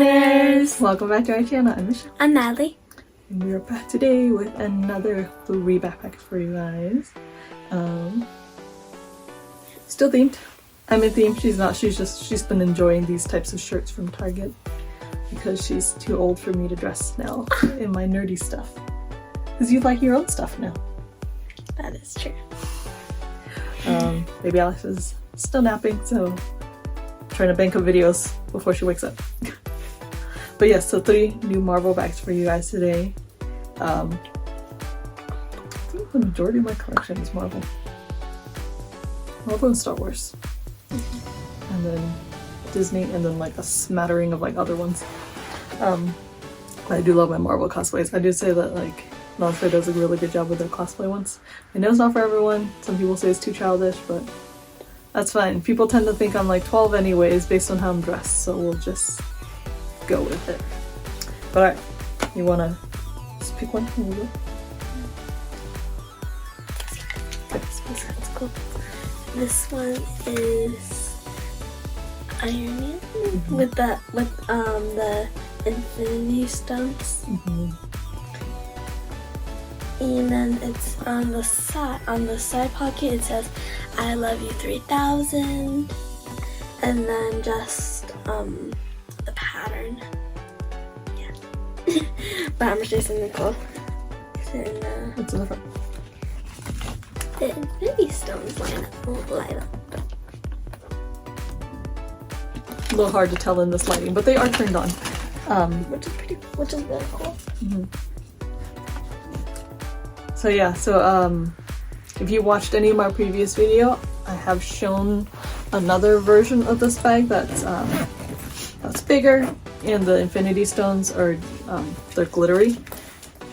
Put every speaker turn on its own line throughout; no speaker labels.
Nguyeners!
Welcome back to our channel. I'm Michelle.
I'm Natalie.
And we are back today with another free backpack for you guys. Still themed. I'm in theme. She's not. She's been enjoying these types of shirts from Target because she's too old for me to dress now in my nerdy stuff. Because you like your own stuff now.
That is true.
Baby Alex is still napping, so trying to bank up videos before she wakes up. But yes, so 3 new Marvel bags for you guys today. I think the majority of my collection is Marvel and Star Wars, and then Disney, and then like a smattering of like other ones. I do love my Marvel cosplays. I do say that like Loungefly does a really good job with their cosplay ones. I know it's not for everyone. Some people say it's too childish, but that's fine. People tend to think I'm like 12 anyways based on how I'm dressed, so we'll just go with it. But alright, you wanna just pick one? Here we go.
That's cool. This one is Iron Man with the Infinity Stones. And then it's on the side pocket it says I love you 3000, and then just the pattern. Yeah. But I'm just something cool. And
What's in the front?
the Infinity Stones won't light up.
A little hard to tell in this lighting, but they are turned on.
Which is really cool.
So yeah, if you watched any of my previous video, I have shown another version of this bag that's bigger, and the Infinity Stones are they're glittery,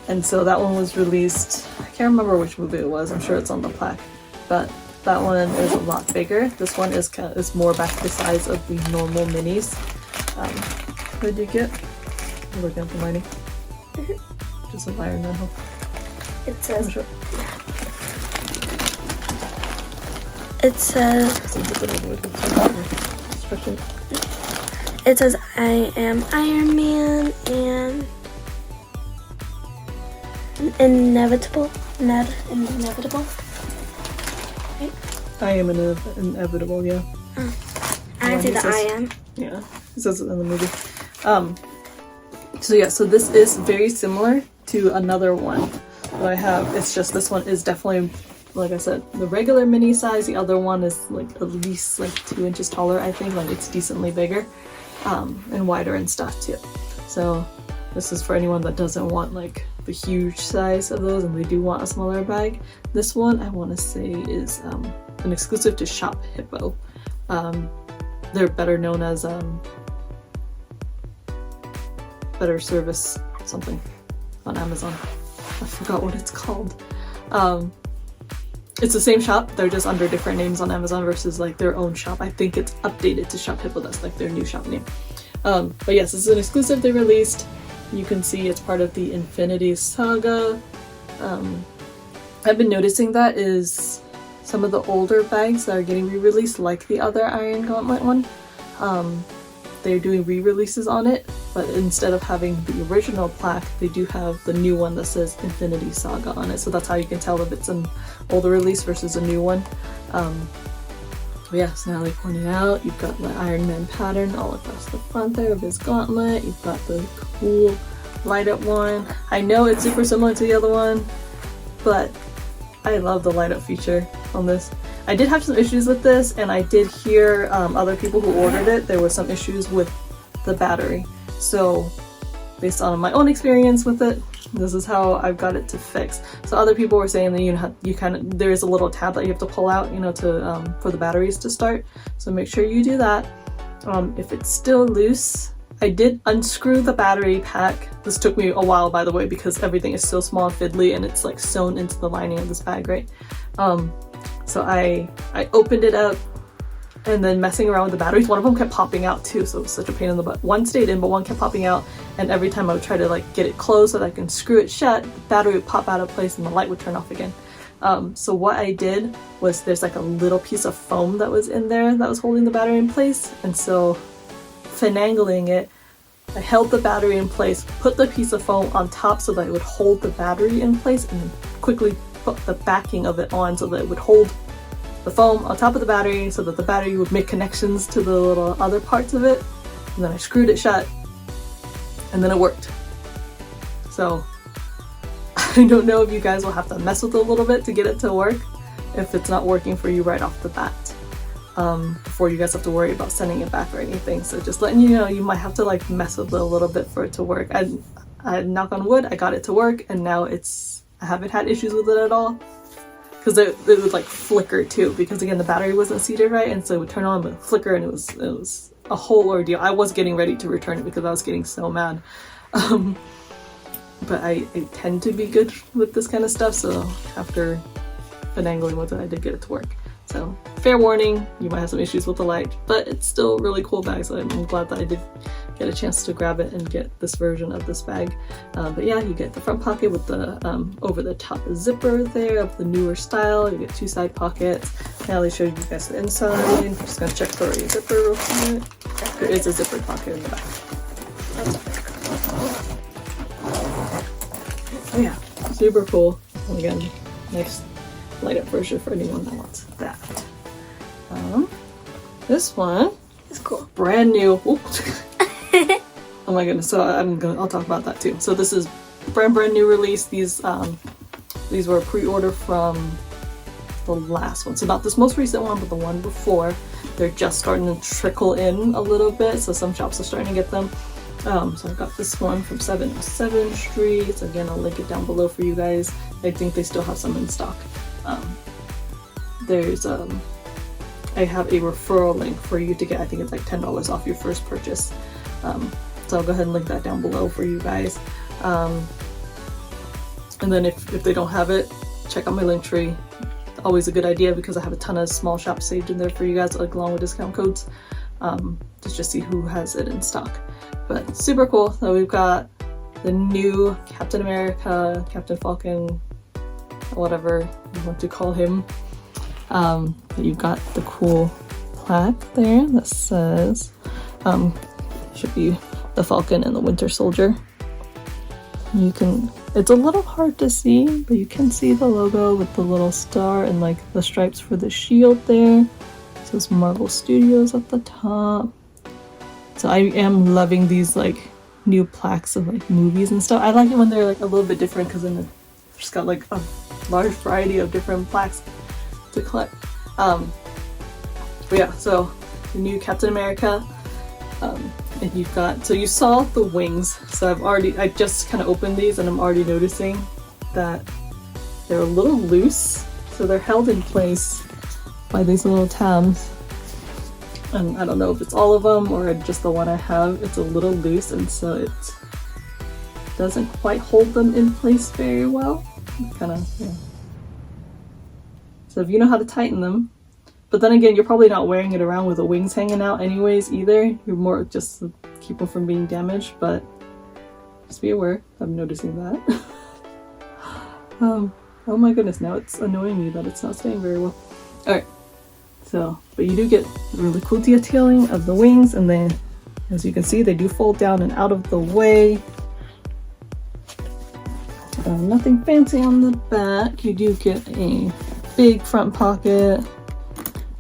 and so that one was released. I can't remember which movie it was. I'm sure it's on the plaque, but that one is a lot bigger. This one is more back to the size of the normal minis. What did you get? You're looking at the lighting. Just an Iron Man.
It says
Sure.
It says I am Iron Man and inevitable. Inevitable. Right?
I am inevitable, yeah.
I see the I am.
Yeah, it says it in the movie. So yeah, so this is very similar to another one that I have. It's just this one is definitely, like I said, the regular mini size. The other one is like at least like 2 inches taller, I think. Like it's decently bigger and wider and stuff too. So this is for anyone that doesn't want like the huge size of those and they do want a smaller bag. This one I want to say is an exclusive to Shop Hippo. They're better known as Better Service something on Amazon. I forgot what it's called. It's the same shop, they're just under different names on Amazon versus like their own shop. I think it's updated to Shop Hippo, that's like their new shop name. But yes, this is an exclusive they released. You can see it's part of the Infinity Saga. I've been noticing that is some of the older bags that are getting re-released, like the other Iron Gauntlet one. They're doing re-releases on it, but instead of having the original plaque, they do have the new one that says Infinity Saga on it. So that's how you can tell if it's an older release versus a new one. But yeah, so Natalie pointed out, you've got the Iron Man pattern all across the front there of his gauntlet. You've got the cool light up one. I know it's super similar to the other one, but I love the light up feature on this. I did have some issues with this, and I did hear other people who ordered it, there were some issues with the battery. So based on my own experience with it, this is how I've got it to fix. So other people were saying that there is a little tab that you have to pull out, to for the batteries to start. So make sure you do that. If it's still loose, I did unscrew the battery pack. This took me a while, by the way, because everything is so small and fiddly, and it's like sewn into the lining of this bag, right? So I opened it up, and then messing around with the batteries, one of them kept popping out too, so it was such a pain in the butt. One stayed in, but one kept popping out, and every time I would try to like get it closed so that I can screw it shut, the battery would pop out of place and the light would turn off again. So what I did was there's like a little piece of foam that was in there that was holding the battery in place, and so finagling it, I held the battery in place, put the piece of foam on top so that it would hold the battery in place, and then quickly put the backing of it on so that it would hold the foam on top of the battery so that the battery would make connections to the little other parts of it. And then I screwed it shut, and then it worked. So I don't know if you guys will have to mess with it a little bit to get it to work if it's not working for you right off the bat, before you guys have to worry about sending it back or anything. So just letting you know, you might have to like mess with it a little bit for it to work. I knock on wood, I got it to work, and now I haven't had issues with it at all. Because it would like flicker too, because again the battery wasn't seated right, and so it would turn on but flicker, and it was a whole ordeal. I was getting ready to return it because I was getting so mad. But I tend to be good with this kind of stuff, so after finagling with it, I did get it to work. So fair warning, you might have some issues with the light, but it's still a really cool bag, so I'm glad that I did get a chance to grab it and get this version of this bag. But yeah, you get the front pocket with the over the top zipper there of the newer style. You get 2 side pockets. Now they showed you guys the inside. I'm just gonna check for a zipper real quick. There is a zipper pocket in the back. Oh yeah, super cool. And again, nice light up version for anyone that wants that. This one
It's cool.
brand new. Oh my goodness, so I'll talk about that too. So this is brand new release. These were pre-order from the last one. So not this most recent one, but the one before. They're just starting to trickle in a little bit, so some shops are starting to get them. So I got this one from 707 Street. So again, I'll link it down below for you guys. I think they still have some in stock. I have a referral link for you to get. I think it's like $10 off your first purchase. So I'll go ahead and link that down below for you guys. And then if they don't have it, check out my link tree. Always a good idea because I have a ton of small shops saved in there for you guys, like along with discount codes, to just see who has it in stock. But super cool. So we've got the new Captain America, Captain Falcon, whatever you want to call him. But you've got the cool plaque there that says, should be the Falcon and the Winter Soldier. It's a little hard to see, but you can see the logo with the little star and like the stripes for the shield there. It says Marvel Studios at the top. So I am loving these like new plaques of like movies and stuff. I like it when they're like a little bit different because then it's just got like a large variety of different plaques to collect. But yeah, so the new Captain America. And you've got, so you saw the wings, so I just kind of opened these and I'm already noticing that they're a little loose, so they're held in place by these little tabs, and I don't know if it's all of them or just the one I have. It's a little loose, and so it doesn't quite hold them in place very well. Kind of, yeah. So if you know how to tighten them. But then again, you're probably not wearing it around with the wings hanging out anyways either. You're more just to keep them from being damaged, but just be aware. I'm noticing that. Oh my goodness, now it's annoying me that it's not staying very well. Alright, so, but you do get really cool detailing of the wings, and then as you can see, they do fold down and out of the way. Nothing fancy on the back. You do get a big front pocket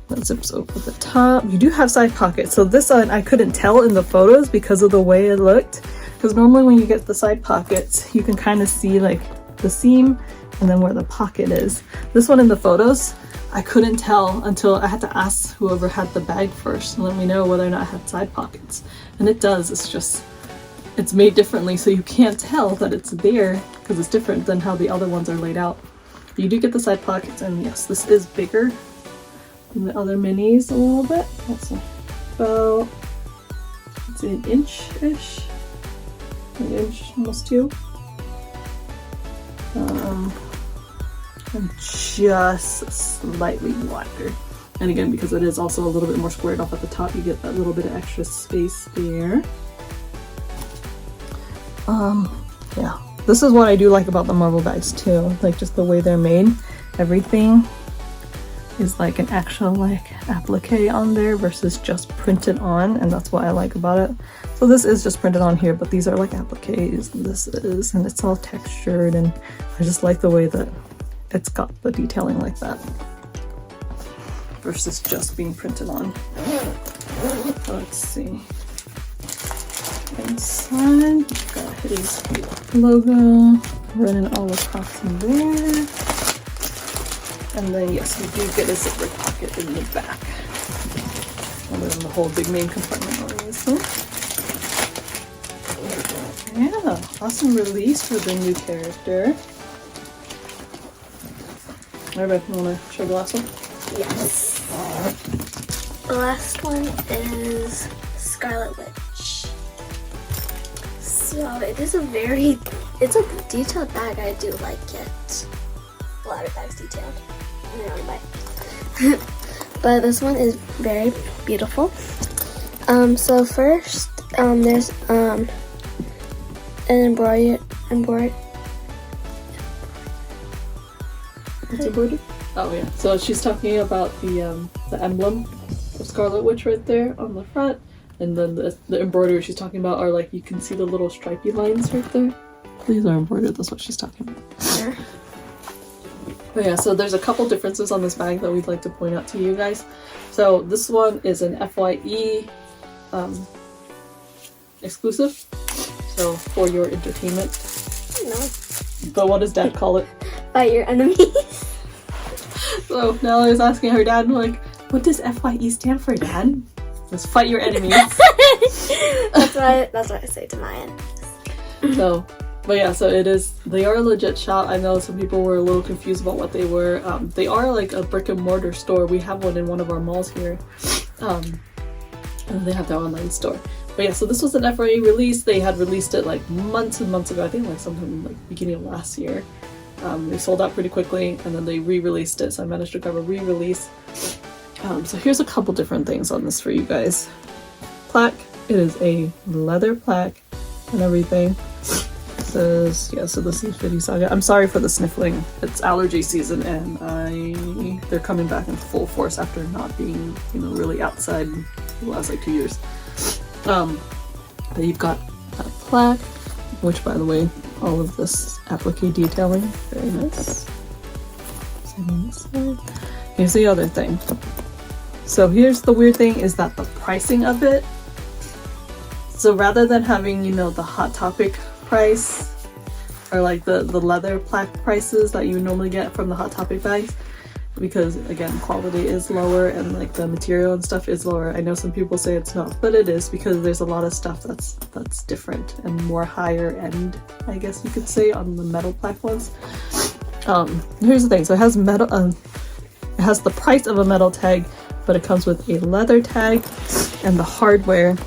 that zips over the top. You do have side pockets. So this one I couldn't tell in the photos because of the way it looked. Because normally when you get the side pockets, you can kind of see like the seam and then where the pocket is. This one in the photos, I couldn't tell until I had to ask whoever had the bag first and let me know whether or not it had side pockets. And it does. It's made differently, so you can't tell that it's there because it's different than how the other ones are laid out. But you do get the side pockets, and yes, this is bigger than the other minis a little bit. That's about, it's an inch-ish, an inch, almost 2. And just slightly wider. And again, because it is also a little bit more squared off at the top, you get that little bit of extra space there. Yeah, this is what I do like about the Marvel bags too, like just the way they're made. Everything is like an actual like applique on there versus just printed on, and that's what I like about it. So this is just printed on here, but these are like appliques, and this is, and it's all textured, and I just like the way that it's got the detailing like that versus just being printed on. Let's see. Inside, got his logo running all across in there. And then yes, we do get a zipper pocket in the back. Other than the whole big main compartment obviously. Yeah, awesome release for the new character. Alright, you wanna show the last one?
Yes. The last one is Scarlet Witch. So it is it's a detailed bag. I do like it. A lot of bags detailed. I don't buy. But this one is very beautiful. So first, there's an embroidered.
What's embroidered? Oh yeah. So she's talking about the emblem of Scarlet Witch right there on the front, and then the embroidery she's talking about are like, you can see the little stripy lines right there. These are embroidered. That's what she's talking about.
Yeah.
But yeah, so there's a couple differences on this bag that we'd like to point out to you guys. So this one is an FYE exclusive, so for your entertainment.
No.
But what does Dad call it?
Fight your enemies.
So Nella is asking her dad, like, what does FYE stand for, Dad? Let's fight your enemies.
That's what I say to my enemies.
So, but yeah, so they are a legit shop. I know some people were a little confused about what they were. They are like a brick and mortar store. We have one in one of our malls here. And they have their online store. But yeah, so this was an FYE release. They had released it like months and months ago. I think like sometime like beginning of last year. They sold out pretty quickly, and then they re-released it, so I managed to grab a re-release. So here's a couple different things on this for you guys. Plaque. It is a leather plaque and everything. It says, yeah, so this is Fitty Saga. I'm sorry for the sniffling. It's allergy season, and they're coming back in full force after not being, really outside the last like 2 years. But you've got a plaque, which, by the way, all of this applique detailing, very nice. Same on this side. Here's the other thing. So here's the weird thing, is that the pricing of it. So rather than having, the Hot Topic price, or like the leather plaque prices that you would normally get from the Hot Topic bags, because again, quality is lower and like the material and stuff is lower. I know some people say it's not, but it is, because there's a lot of stuff that's different and more higher end, I guess you could say, on the metal plaque ones. Here's the thing. So it has metal. It has the price of a metal tag, but it comes with a leather tag, and the hardware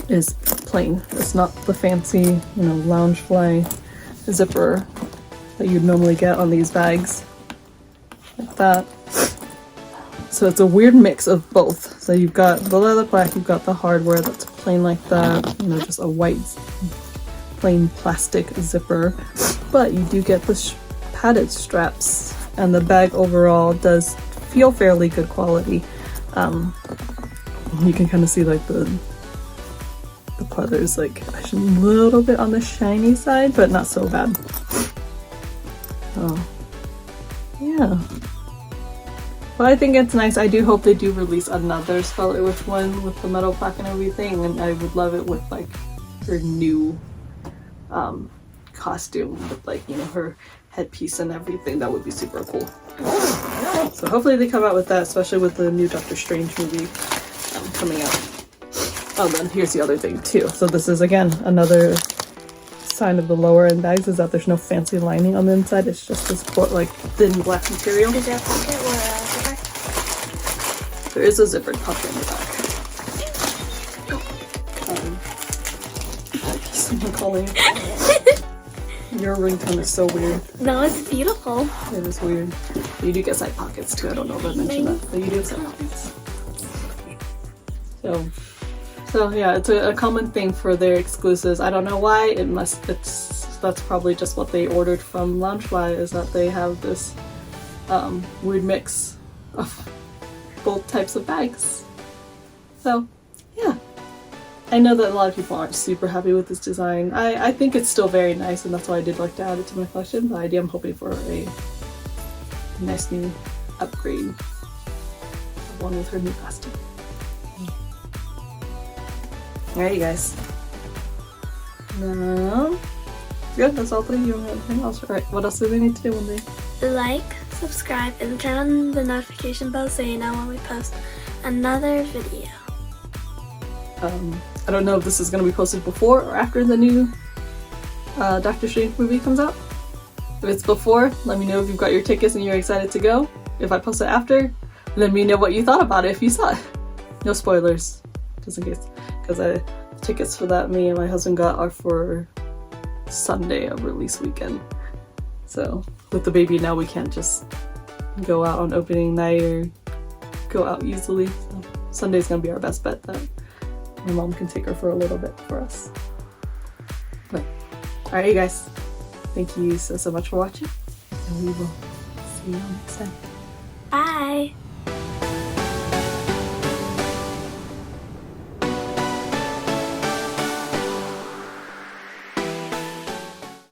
is plain. It's not the fancy, Loungefly zipper that you'd normally get on these bags. Like that. So it's a weird mix of both. So you've got the leather plaque, you've got the hardware that's plain like that, just a white plain plastic zipper, but you do get the padded straps, and the bag overall does feel fairly good quality. You can kind of see like the pleather's like a little bit on the shiny side, but not so bad. Oh yeah. But I think it's nice. I do hope they do release another Scarlet Witch one with the metal plaque and everything, and I would love it with like her new costume with like, her headpiece and everything. That would be super cool. So hopefully they come out with that, especially with the new Doctor Strange movie coming out. Oh, then here's the other thing too. So this is again another sign of the lower end bags, is that there's no fancy lining on the inside. It's just this like thin black material.
Is there a pocket or a zipper?
There is a zippered pocket in the back. Someone calling. Your ringtone is so weird.
No, it's beautiful.
It is weird. You do get side pockets too. I don't know if I mentioned that, but you do have side pockets. So yeah, it's a common thing for their exclusives. I don't know why. That's probably just what they ordered from Loungefly, is that they have this weird mix of both types of bags. So, yeah. I know that a lot of people aren't super happy with this design. I think it's still very nice, and that's why I did like to add it to my collection, but I am hoping for a nice new upgrade. One with her new costume. Alright, you guys. Now, yeah, that's all 3. You don't have anything else. Alright, what else do they need to do when they...
Like, subscribe, and turn on the notification bell so you know when we post another video.
I don't know if this is going to be posted before or after the new Doctor Strange movie comes out. If it's before, let me know if you've got your tickets and you're excited to go. If I post it after, let me know what you thought about it if you saw it. No spoilers, just in case. Because the tickets for that me and my husband got are for Sunday of release weekend. So with the baby now, we can't just go out on opening night or go out easily. So Sunday's going to be our best bet that my mom can take her for a little bit for us. But, alright you guys, thank you so much for watching, and we will see you all next time.
Bye!